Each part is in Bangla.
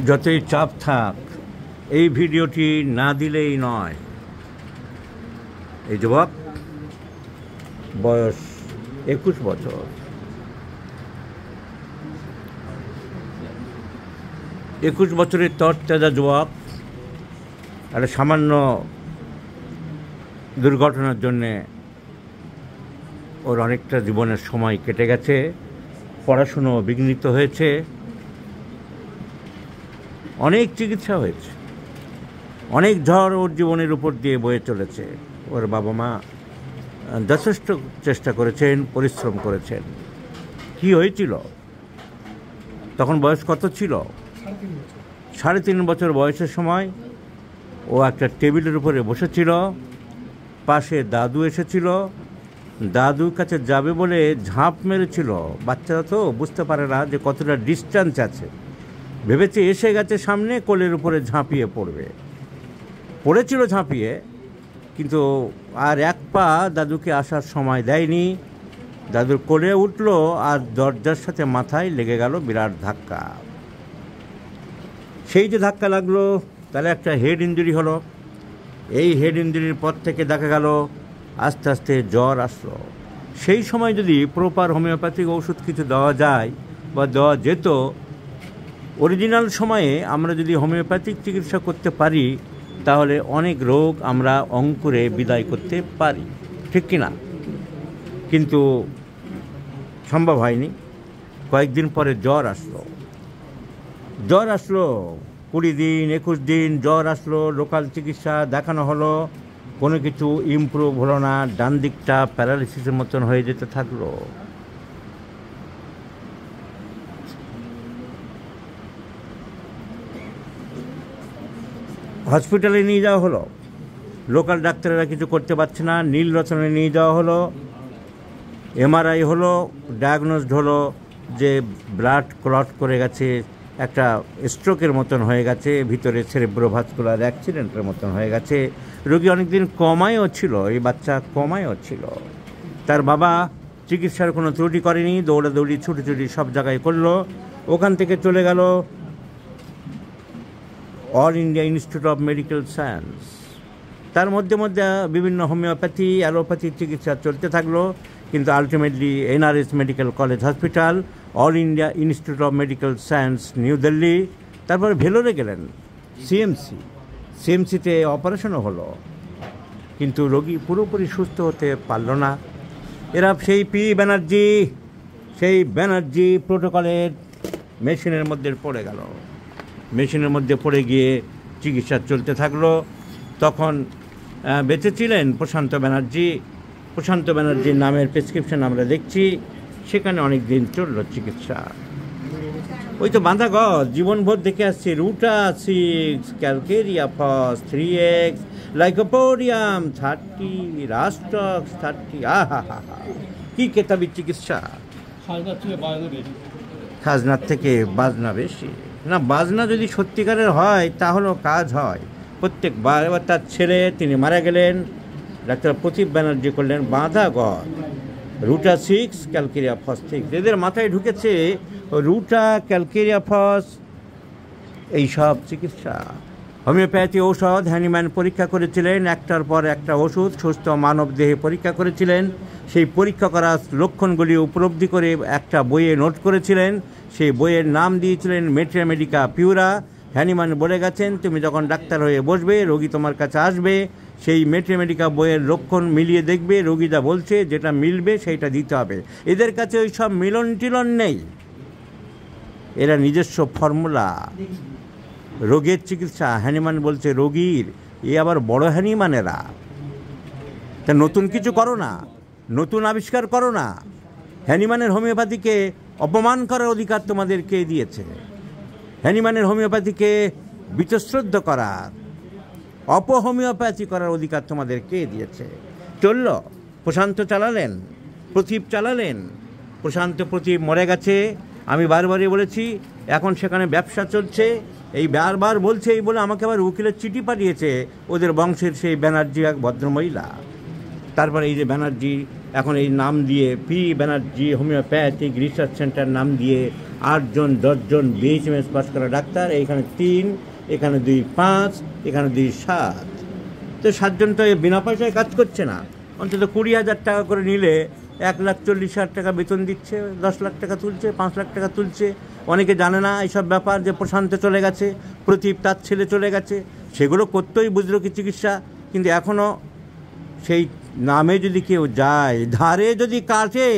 যতই চাপ থাক এই ভিডিওটি না দিলেই নয়। এই যুবক বয়স 21 বছর। 21 বছরের তরতাজা যুবক একটা সামান্য দুর্ঘটনার জন্যে ওর অনেকটা জীবনের সময় কেটে গেছে, পড়াশুনো বিঘ্নিত হয়েছে, অনেক চিকিৎসা হয়েছে, অনেক ঝড় ওর জীবনের উপর দিয়ে বয়ে চলেছে। ওর বাবা মা যথেষ্ট চেষ্টা করেছেন, পরিশ্রম করেছেন। কি হয়েছিল তখন? বয়স কত ছিল? 3.5 বছর বয়সের সময় ও একটা টেবিলের উপরে বসেছিল, পাশে দাদু এসেছিল, দাদুর কাছে যাবে বলে ঝাঁপ মেরেছিল। বাচ্চারা তো বুঝতে পারে না যে কতটা ডিস্ট্যান্স আছে, ভেবেছে এসে গেছে সামনে, কোলের উপরে ঝাঁপিয়ে পড়েছিল ঝাঁপিয়ে, কিন্তু আর এক পা দাদুকে আসার সময় দেয়নি। দাদুর কোলে উঠল আর দরজার সাথে মাথায় লেগে গেল বিরাট ধাক্কা। সেই যে ধাক্কা লাগলো তাহলে একটা হেড ইঞ্জুরি হলো। এই হেড ইঞ্জুরির পর থেকে দেখা গেল আস্তে আস্তে জ্বর আসলো। সেই সময় যদি প্রপার হোমিওপ্যাথিক ওষুধ কিছু দেওয়া যায় বা দেওয়া যেত, অরিজিনাল সময়ে আমরা যদি হোমিওপ্যাথিক চিকিৎসা করতে পারি তাহলে অনেক রোগ আমরা অঙ্কুরে বিদায় করতে পারি, ঠিক কি না? কিন্তু সম্ভব হয়নি। কয়েকদিন পরে জ্বর আসলো 20 দিন 21 দিন জ্বর আসলো। লোকাল চিকিৎসা দেখানো হলো, কোনো কিছু ইমপ্রুভ হলো না। ডান দিকটা প্যারালিসিসের মতন হয়ে যেতে থাকলো। হসপিটালে নিয়ে যাওয়া হলো, লোকাল ডাক্তারেরা কিছু করতে পারছে না। নীলরতনে নিয়ে যাওয়া হলো, এমআরআই হলো, ডায়াগনোজড হলো যে ব্লাড ক্লট করে গেছে, একটা স্ট্রোকের মতন হয়ে গেছে, ভিতরে সেরেব্রোভাস্কুলার অ্যাক্সিডেন্টের মতন হয়ে গেছে। রোগী অনেকদিন কমায়ও ছিল, এই বাচ্চা কমায়ও ছিল। তার বাবা চিকিৎসার কোনো ত্রুটি করেনি, দৌড়াদৌড়ি ছুটি সব জায়গায় করলো। ওখান থেকে চলে গেল all India institute of medical science. তার মধ্যে বিভিন্ন হোমিওপ্যাথি, অ্যালোপ্যাথি চিকিৎসা চলতে থাকলো, কিন্তু ultimately NRS medical college hospital, all India institute of medical science new Delhi, তারপরে ভেলোরে গেলেন সিএমসিতে অপারেশনও হলো, কিন্তু রোগী পুরোপুরি সুস্থ হতে পারল না। এরা সেই ব্যানার্জি প্রোটোকলের মেশিনের মধ্যে পড়ে গেল। মেশিনের মধ্যে পড়ে গিয়ে চিকিৎসা চলতে থাকলো। তখন বেঁচে ছিলেন প্রশান্ত ব্যানার্জির নামের প্রেসক্রিপশন আমরা দেখছি, সেখানে অনেক দিন চলল চিকিৎসা। ওই তো বাঁধা গজ জীবনভর দেখে আসছি, রুটা 6, ক্যালকেরিয়া ফস 3x, লাইকোপোডিয়াম 30, রাস্টক্স 30। কি কেতাবি চিকিৎসা! খাজনার থেকে বাজনা বেশি না। বাজনা যদি সত্যিকারের হয় তাহলেও কাজ হয় প্রত্যেকবার। এবার তার ছেলে, তিনি মারা গেলেন, ডাক্তার প্রদীপ ব্যানার্জি করলেন বাঁধা গজ, রুটা 6, ক্যালকেরিয়া ফস 6। এদের মাথায় ঢুকেছে রুটা, ক্যালকেরিয়া ফস, এইসব চিকিৎসা। হোমিওপ্যাথি ঔষধ হ্যানিম্যান পরীক্ষা করেছিলেন, একটার পর একটা ওষুধ সুস্থ মানব দেহে পরীক্ষা করেছিলেন। সেই পরীক্ষা করা লক্ষণগুলি উপলব্ধি করে একটা বইয়ে নোট করেছিলেন। সেই বইয়ের নাম দিয়েছিলেন মেট্রিয়া মেডিকা পিউরা। হ্যানিম্যান বলে গেছেন, তুমি যখন ডাক্তার হয়ে বসবে, রোগী তোমার কাছে আসবে, সেই মেট্রিয়া মেডিকা বইয়ের লক্ষণ মিলিয়ে দেখবে, রোগী যা বলছে যেটা মিলবে সেইটা দিতে হবে। এদের কাছে ওই সব মিলন টিলন নেই, এরা নিজস্ব ফর্মুলা। রোগের চিকিৎসা হ্যানিম্যান বলছে রোগীর, এ আবার বড় হ্যানিম্যানেরা। তা নতুন কিছু করো না, নতুন আবিষ্কার করো না। হ্যানিম্যানের হোমিওপ্যাথিকে অপমান করার অধিকার তোমাদের কে দিয়েছে? হ্যানিম্যানের হোমিওপ্যাথিকে বীতশ্রদ্ধ করার, অপহোমিওপ্যাথি করার অধিকার তোমাদের কে দিয়েছে? চলল, প্রশান্ত চালালেন, প্রদীপ চালালেন। প্রদীপ মরে গেছে, আমি বারবারই বলেছি। এখন সেখানে ব্যবসা চলছে, এই বারবার বলছে, এই বলে আমাকে আবার উকিলের চিঠি পাঠিয়েছে ওদের বংশের সেই ব্যানার্জি এক ভদ্রমহিলা। তারপরে এই যে ব্যানার্জি এখন এই নাম দিয়ে P Banerjee homeopathic research centre নাম দিয়ে 8 জন 10 জন BHMS পাস করা ডাক্তার, এইখানে 3, এখানে 2 5, এখানে 2 7, তো 7 জন তো বিনা পয়সায় কাজ করছে না। অন্তত 20,000 টাকা করে নিলে 1,40,000 টাকা বেতন দিচ্ছে, 10 লাখ টাকা তুলছে, 5 লাখ টাকা তুলছে। অনেকে জানে না এইসব ব্যাপার, যে প্রশান্ত চলে গেছে, প্রদীপ তার ছেলে চলে গেছে, সেগুলো করতেই বুজরুকি চিকিৎসা। কিন্তু এখনও সেই নামে যদি কেউ যায়, ধারে যদি কাটে,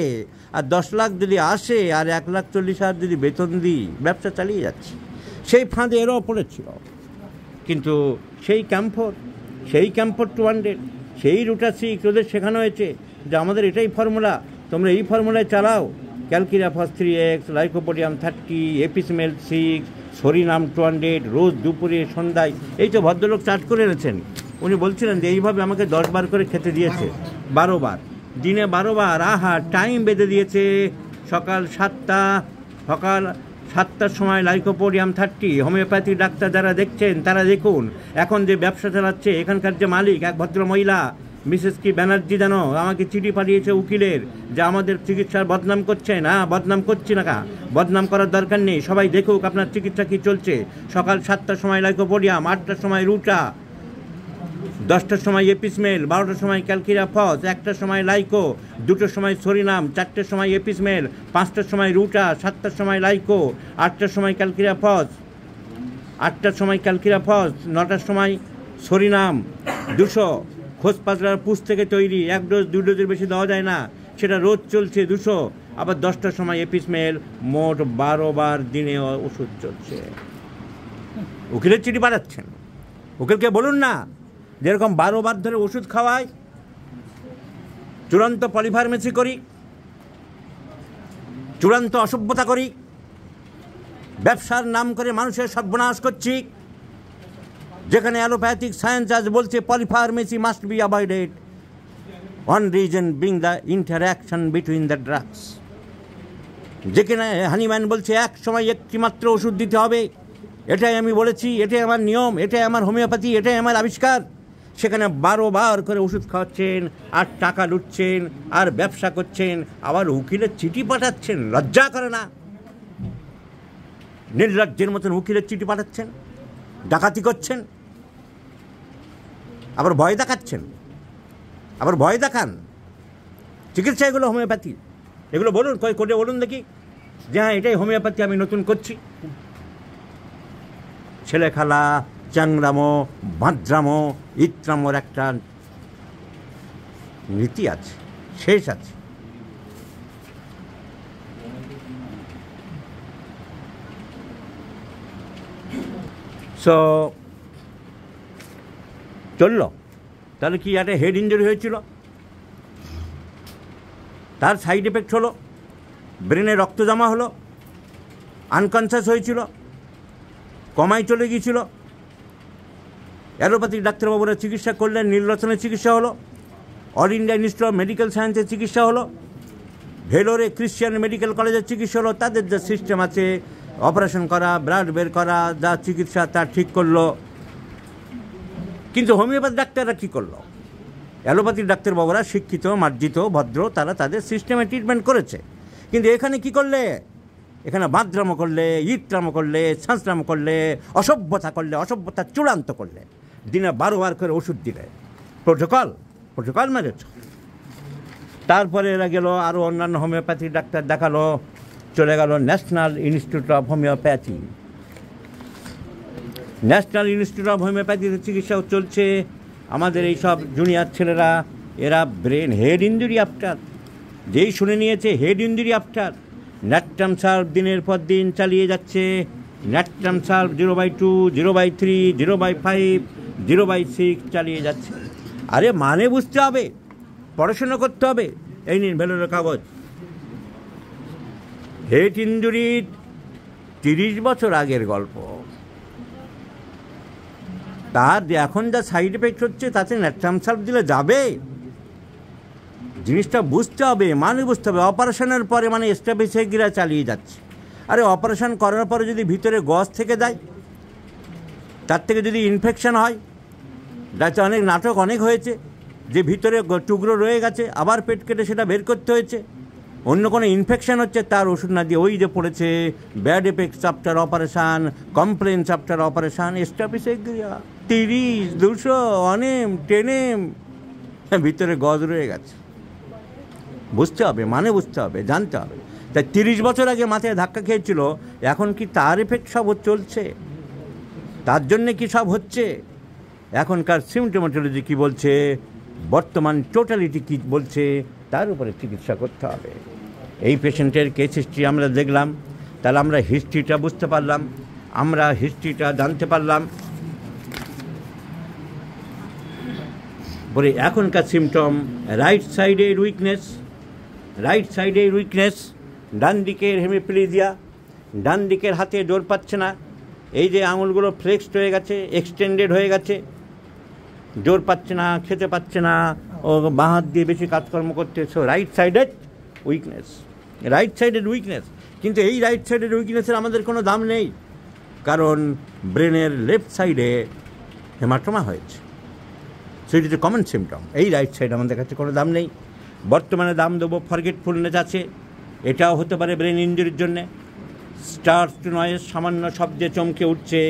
আর 10 লাখ যদি আসে, আর 1,40,000 যদি বেতন দিই, ব্যবসা চালিয়ে যাচ্ছে। সেই ফাঁদে এরাও পড়েছিল। কিন্তু সেই ক্যাম্পর 200, সেই রুটাসিক ওদের শেখানো হয়েছে যে আমাদের এটাই ফর্মুলা, তোমরা এই ফর্মুলায় চালাও। ক্যালকিরাফস 3x, লাইকোপোডিয়াম 30, এপিসমেল 6, সরিনাম 200, রোজ দুপুরে সন্ধ্যায়। এই তো ভদ্রলোক চার্জ করে এনেছেন। উনি বলছিলেন যে এইভাবে আমাকে 10 বার করে খেতে দিয়েছে, 12 বার, দিনে 12 বার। আহা, টাইম বেঁধে দিয়েছে। সকাল 7টার সময় লাইকোপোডিয়াম 30। হোমিওপ্যাথি ডাক্তার যারা দেখছেন তারা দেখুন, এখন যে ব্যবসা চালাচ্ছে এখানকার যে মালিক, এক ভদ্র মহিলা মিসেস কি ব্যানার্জি, যেন আমাকে চিঠি পাঠিয়েছে উকিলের, যে আমাদের চিকিৎসার বদনাম করছেন। হ্যাঁ, বদনাম করছি না, বদনাম করার দরকার নেই, সবাই দেখুক আপনার চিকিৎসা কী চলছে। সকাল 7টার সময় লাইকোপোডিয়াম, 8টার সময় রুটা, 10টার সময় এপিসমেল, 12টার সময় ক্যালকিরাফস, 1টার সময় লাইকো, 2টার সময় সরিনাম, 4টার সময় এপিসমেল, 5টার সময় রুটা, 7টার সময় লাইকো, 8টার সময় ক্যালকিরাফস, 9টার সময় সরিনাম 200। খোসপাতলার পুষ থেকে তৈরি, 1 ডোজ 2 ডোজের বেশি দেওয়া যায় না, সেটা রোজ চলছে 200। আবার 10টার সময় এপিসমেল, মোট 12 বার দিনে ওষুধ চলছে। উকিলের চিঠি পাঠাচ্ছেন, উকিলকে বলুন না যেরকম 12 বার ধরে ওষুধ খাওয়ায়, চূড়ান্ত পলিফার্মেসি করি, চূড়ান্ত অসভ্যতা করি, ব্যবসার নাম করে মানুষের সর্বনাশ করছি। যেখানে অ্যালোপ্যাথিক সায়েন্স আজ বলছে polypharmacy must be avoided, one reason being the interaction between the drugs. যেখানে হানিম্যান বলছে এক সময় একটি মাত্র ওষুধ দিতে হবে, এটাই আমি বলেছি, এটাই আমার নিয়ম, এটাই আমার হোমিওপ্যাথি, এটাই আমার আবিষ্কার। সেখানে 12 বার করে ওষুধ খাওয়াচ্ছেন, আর টাকা লুটছেন, আর ব্যবসা করছেন, আবার উকিলের চিঠি পাঠাচ্ছেন। লজ্জা করে না? নির্লজ্জের মতন উকিলের চিঠি পাঠাচ্ছেন, ডাকাতি করছেন, আবার ভয় দেখাচ্ছেন, আবার ভয় দেখান। চিকিৎসা এগুলো হোমিওপ্যাথি, এগুলো বলুন, কোর্টে বলুন দেখি যে হ্যাঁ এটাই হোমিওপ্যাথি, আমি নতুন করছি। ছেলে খেলা, চ্যাংরামো, বাঁদ্রামো, ইত্রামোর একটা নীতি আছে, শেষ আছে। সো চলল। তাহলে কি একটা হেড ইঞ্জুরি হয়েছিল, তার সাইড এফেক্ট হলো, ব্রেনে রক্ত জমা হলো, আনকনসিয়াস হয়েছিল, কমায় চলে গিয়েছিল। অ্যালোপ্যাথিক ডাক্তারবাবুরা চিকিৎসা করলেন, নীলরতনের চিকিৎসা হলো, all India institute of medical সায়েন্সের চিকিৎসা হলো, ভেলোরে ক্রিশ্চিয়ান মেডিকেল কলেজের চিকিৎসা হলো। তাদের যা সিস্টেম আছে, অপারেশন করা, ব্লাড বের করা, যা চিকিৎসা তা ঠিক করলো। কিন্তু হোমিওপ্যাথি ডাক্তাররা কী করলো? অ্যালোপ্যাথিক ডাক্তারবাবুরা শিক্ষিত, মার্জিত, ভদ্র, তারা তাদের সিস্টেমে ট্রিটমেন্ট করেছে। কিন্তু এখানে কি করলে? এখানে বাঁদ্রামো করলে, ইত্রামো করলে, ছাঁচরামো করলে, অসভ্যতা করলে, অসভ্যতা চূড়ান্ত করলে, দিনে 12 বার করে ওষুধ দিলে। প্রোটোকল মেরেছ। তারপরে এরা গেল, আরও অন্যান্য হোমিওপ্যাথি ডাক্তার দেখালো, চলে গেল National Institute of Homeopathy. National Institute of হোমিওপ্যাথিতে চিকিৎসা চলছে। আমাদের এই সব জুনিয়র ছেলেরা, এরা ব্রেন হেড ইঞ্জুরি আফটার, যেই শুনে নিয়েছে head injury after, natrum serve দিনের পর দিন চালিয়ে যাচ্ছে। ন্যাট্রাম সার্ভ 0/2, 0/3, 0/5, 0/6 চালিয়ে যাচ্ছে। আরে মানে বুঝতে হবে, পড়াশোনা করতে হবে। এই নিন ভেলোরের কাগজ। হেড ইঞ্জুরি 30 বছর আগের গল্প। তার এখন যা সাইড এফেক্ট হচ্ছে তাতে ন্যাট্রাম সার্ভ দিলে যাবে? জিনিসটা বুঝতে হবে, মানে বুঝতে হবে। অপারেশনের পরে মানে স্ট্যাবিসেগিরা চালিয়ে যাচ্ছে। আরে অপারেশন করার পরে যদি ভিতরে গজ থেকে যায়, তার থেকে যদি ইনফেকশন হয়, যাতে অনেক নাটক অনেক হয়েছে, যে ভিতরে টুকরো রয়ে গেছে, আবার পেট কেটে সেটা বের করতে হয়েছে। অন্য কোনো ইনফেকশান হচ্ছে, তার ওষুধ না দিয়ে ওই যে পড়েছে bad effects after operation, complaints after operation, staphysagria 30, 200, one M, ten M, ভিতরে গজ রয়ে গেছে। বুঝতে হবে, মানে বুঝতে হবে, জানতে হবে। তাই 30 বছর আগে মাথায় ধাক্কা খেয়েছিল, এখন কি তার এফেক্ট সব চলছে? তার জন্যে কি সব হচ্ছে? এখনকার সিমটোমেটোলজি কী বলছে, বর্তমান টোটালিটি কী বলছে, তার উপরে চিকিৎসা করতে হবে। এই পেশেন্টের কেস হিস্ট্রি আমরা দেখলাম, তাহলে আমরা হিস্ট্রিটা বুঝতে পারলাম, আমরা হিস্ট্রিটা জানতে পারলাম। বলে এখনকার সিমটম রাইট সাইডের উইকনেস, রাইট সাইডের উইকনেস, ডান দিকের হেমিপ্লিজিয়া, ডান দিকের হাতে জোর পাচ্ছে না, এই যে আঙুলগুলো ফ্লেক্সড হয়ে গেছে, এক্সটেন্ডেড হয়ে গেছে, জোর পাচ্ছে না, খেতে পাচ্ছে না, ও বাঁ হাত দিয়ে বেশি কাজকর্ম করতে। So right sided weakness, right sided weakness. কিন্তু এই রাইট সাইডেড উইকনেসের আমাদের কোনো দাম নেই, কারণ ব্রেনের লেফট সাইডে হেমাটোমা হয়েছে। So it is a common symptom. এই রাইট সাইড আমাদের কাছে কোনো দাম নেই। বর্তমানে দাম দেবো ফরগেটফুলনেস আছে, এটাও হতে পারে ব্রেন ইঞ্জুরির জন্যে। স্টার্স টু নয়েজ, সামান্য শব্দে চমকে উঠছে।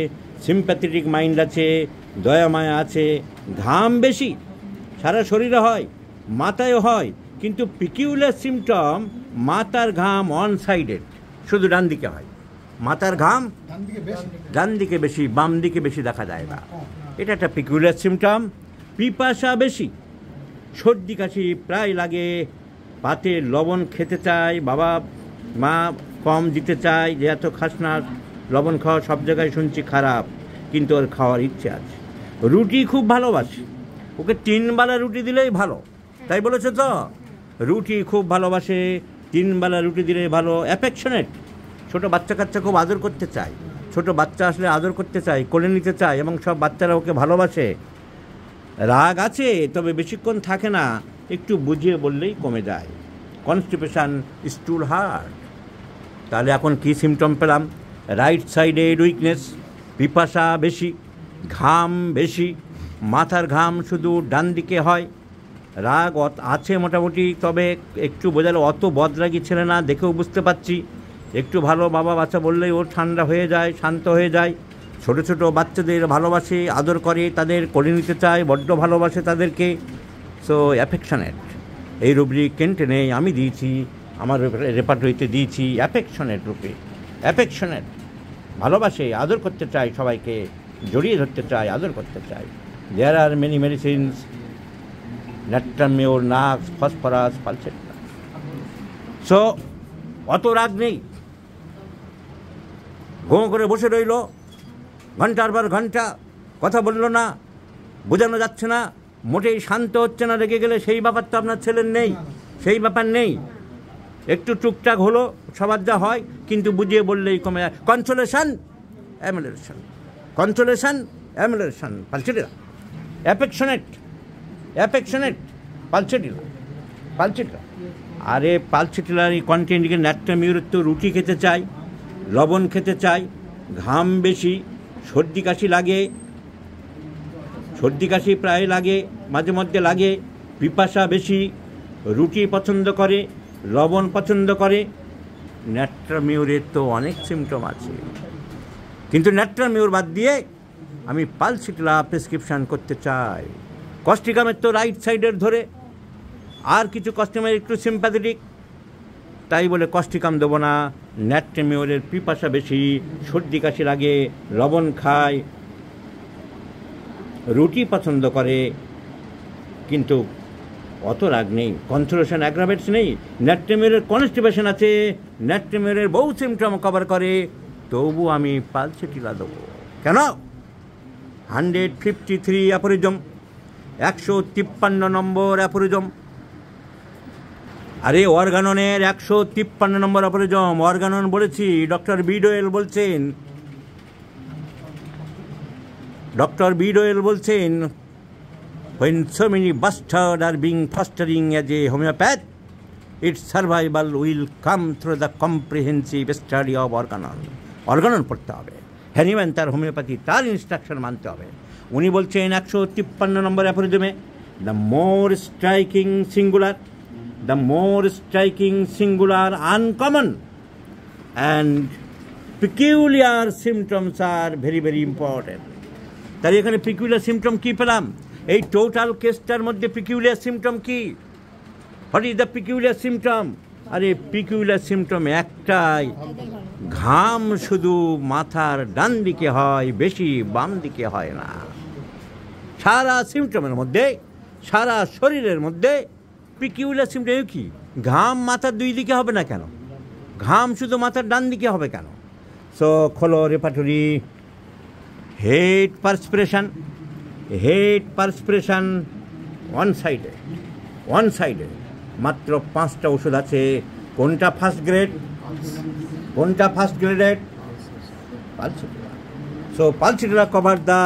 সিম্প্যাথেটিক মাইন্ড আছে, দয়ামায়া আছে। ঘাম বেশি, সারা শরীরে হয়, মাথায় হয়, কিন্তু পিকিউলার সিমটম মাথার ঘাম অন সাইডেড, শুধু ডান দিকে হয়। মাথার ঘাম ডান দিকে বেশি, বাম দিকে বেশি দেখা যায় না। এটা একটা পিকিউলার সিমটম। পিপাসা বেশি, সর্দি কাশি প্রায় লাগে, পাতে লবণ খেতে চায়, বাবা মা কম দিতে চায়, যে এত খাস না, লবণ খাওয়া সব জায়গায় শুনছি খারাপ, কিন্তু ওর খাওয়ার ইচ্ছে আছে। রুটি খুব ভালোবাসে, ওকে 3 বেলা রুটি দিলেই ভালো, তাই বলেছে তো, রুটি খুব ভালোবাসে, 3 বেলা রুটি দিলেই ভালো। অ্যাফেকশনেট, ছোটো বাচ্চা কাচ্চা খুব আদর করতে চায়, ছোটো বাচ্চা আসলে আদর করতে চায়, কোলে নিতে চায়, এবং সব বাচ্চারা ওকে ভালোবাসে। রাগ আছে, তবে বেশিক্ষণ থাকে না, একটু বুঝিয়ে বললেই কমে যায়। Constipation, স্টুল hard. তাহলে এখন কি সিমটম পেলাম? রাইট সাইডে উইকনেস, পিপাসা বেশি, ঘাম বেশি, মাথার ঘাম শুধু ডান দিকে হয়। রাগ আছে মোটামুটি, তবে একটু বোঝালো অত বদরাগী ছেলে না, দেখেও বুঝতে পারছি। একটু ভালো বাবা বাচ্চা বললেই ওর ঠান্ডা হয়ে যায়, শান্ত হয়ে যায়। ছোটো ছোটো বাচ্চাদের ভালোবাসে, আদর করে, তাদের কোলে নিতে চায়, বড্ড ভালোবাসে তাদেরকে। সো অ্যাফেকশনেট, এই রুব্রিক কেন্টে নেই, আমি দিয়েছি, আমার রেপার্টরিতে দিয়েছি অ্যাফেকশনেট রূপে। অ্যাফেকশনেট, ভালোবাসে, আদর করতে চায়, সবাইকে জড়িয়ে ধরতে চায়, আদর করতে চায়। There are many medicines, natrum mur, nux, phosphorus, pulsatilla. So অত রাগ নেই, ঘুম করে বসে রইল, ঘন্টার পর ঘন্টা কথা বলল না, বোঝানো যাচ্ছে না, মোটেই শান্ত হচ্ছে না, রেগে গেলে। সেই ব্যাপার তো আপনার ছেলের নেই, সেই ব্যাপার নেই। একটু টুকটাক হলো, সবার যা হয়, কিন্তু বুঝিয়ে বললেই কমে যায়। Consolation, amelioration, consolation, amelioration, pulsatilla. Affectionate, affectionate, pulsatilla, pulsatilla. আরে পালসেটিলার এই কন্টেন্টকে ন্যাট্রামিউর তো রুটি খেতে চাই, লবণ খেতে চাই, ঘাম বেশি, সর্দি কাশি লাগে, সর্দি কাশি প্রায় লাগে, মাঝে মধ্যে লাগে, পিপাসা বেশি, রুটি পছন্দ করে, লবণ পছন্দ করে। ন্যাট্রামিউরের তো অনেক সিমটম আছে, কিন্তু ন্যাট্রামিউর বাদ দিয়ে আমি পালসেটিলা প্রেসক্রিপশান করতে চাই। কস্টিকামের তো রাইট সাইডের ধরে, আর কিছু কস্টিকামের একটু সিম্প্যাথেটিক, তাই বলে কস্টিকাম দেবো না। ন্যাট্রামিউরের পিপাসা বেশি, সর্দি কাশি লাগে, লবণ খায়, রুটি পছন্দ করে, কিন্তু অত রাগ নেই। কনসোলেশন অ্যাগ্রাভেটস নেই। ন্যাট্রামিউরের কনস্টিপেশন আছে, ন্যাট্রামিউরের বহু সিমটম কভার করে, তবু আমি পালসেটিলা দেবো। কেন? 153 অ্যাফোরিজম, 153 নম্বর অ্যাফোরিজম। আরে অর্গাননের 153 নম্বর অ্যাফোরিজম। অর্গানন বলেছি, ডক্টর বিডোয়েল বলছেন, ডক্টর বিডোয়েল বলছেন, when so many bastards are being fostering as a homeopath, its survival will come through the comprehensive study of organon. Organon পড়তে হবে, হ্যানিম্যান তার হোমিওপ্যাথি, তার ইনস্ট্রাকশন মানতে হবে। উনি বলছেন 153 নম্বর অ্যাফোরিজমে, the more striking singular, uncommon and peculiar symptoms are very, very important. তাই এখানে peculiar symptom কি পেলাম? এই টোটাল কেসটার মধ্যে peculiar symptom কি? What is the peculiar symptom? আরে peculiar symptom একটাই, ঘাম শুধু মাথার ডান দিকে হয়, বেশি বাম দিকে হয় না। সারা সিমটমের মধ্যে, সারা শরীরের মধ্যে পিকিউলার সিমটম কি? ঘাম মাথার দুই দিকে হবে না কেন? ঘাম শুধু মাথার ডান দিকে হবে কেন? সো খোলো রেপার্টরি। হেড পারস্পিরেশন ওয়ান সাইডে মাত্র 5টা ওষুধ আছে। কোনটা first graded? Pulsatilla. So pulsatilla cover the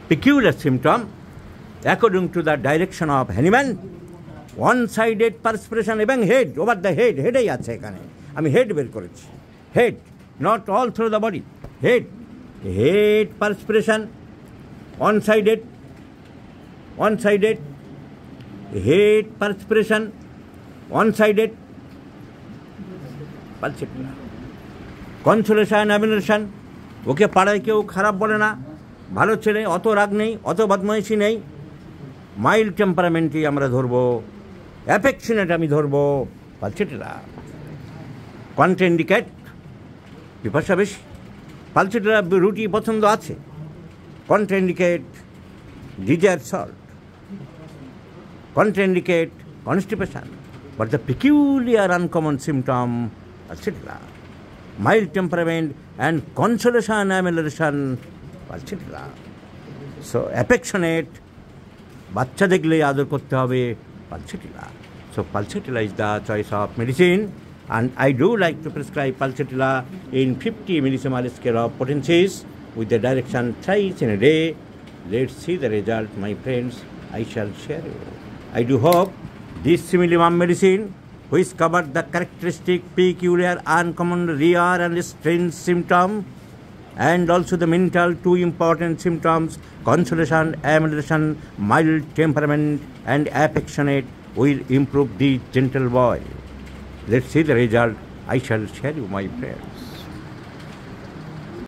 peculiar symptom according to the direction of Hahnemann, one-sided perspiration এবং head, over the headই আছে এখানে, আমি হেড বের করেছি। Head, not all through the body, head perspiration, one-sided, head perspiration, one-sided, pulsatilla. Consolation, amelioration, okay পাড়ায় কেউ খারাপ বলে না, ভালো ছেলে, অত রাগ নেই, অত বদমাইশি নেই, মাইল্ড টেম্পারামেন্টই আমরা ধরবো, অ্যাফেকশনেট আমি ধরবো, পালসিটিলা। কন্ট্রাইন্ডিকেট, পিপাসা বেশি, পালসিটিলা রুটি পছন্দ আছে। Contraindicate, desire salt. Contraindicate, constipation. But the peculiar uncommon symptom, pulsatilla. mild temperament and consolation, amelioration, pulsatilla. So affectionate, বাচ্চা দেখলে আদর করতে হবে, pulsatilla. So pulsatilla is the choice of medicine, and I do like to prescribe pulsatilla in 50 millisiemal scale of potencies with the direction thrice in a day. Let's see the result, my friends. I shall share you. I do hope this similimum medicine, which covered the characteristic, peculiar, uncommon, rare and strange symptom, and also the mental 2 important symptoms, consolation, amelioration, mild temperament and affectionate, will improve the gentle boy. Let's see the result. I shall share you, my friend.